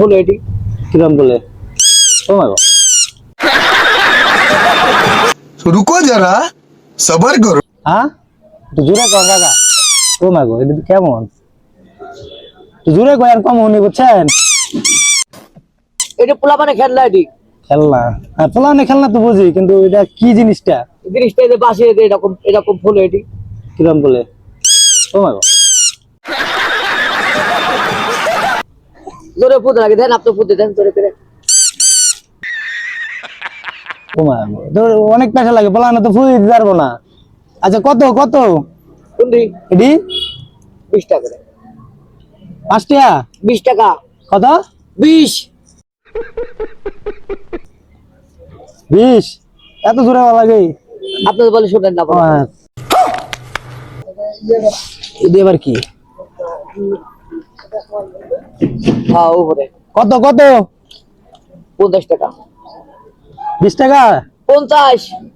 বলো এটি কিরম বলে ও মা গো रुको जरा सबर करो। হ্যাঁ একটু জোরে কর কাকা ও মা গো এটা কেমন একটু জোরে কর আর কম উনি বুঝছেন এটা পোলা মানে খেলনা এটি খেলনা হ্যাঁ পোলানে খেলনা তো বুঝি কিন্তু এটা কি জিনিসটা জিনিসটা যে বাসে এরকম এরকম ফুল এটি কিরম বলে ও মা গো জোরে ফুটে লাগে দেন আপনি ফুটে দেন জোরে করে ও মা গো তোর অনেক পয়সা লাগে পোলানে তো ফুল দিতে পারবো না আচ্ছা কত কত কোনটি এটি 20 টাকা করে 5 টাকা 20 টাকা কত 20 20 এত জোরে লাগে আপনি বলে শুনেন না বলো। এটি এবার কি হ্যাঁ উপরে কত কত 50 টাকা 20 টাকা 50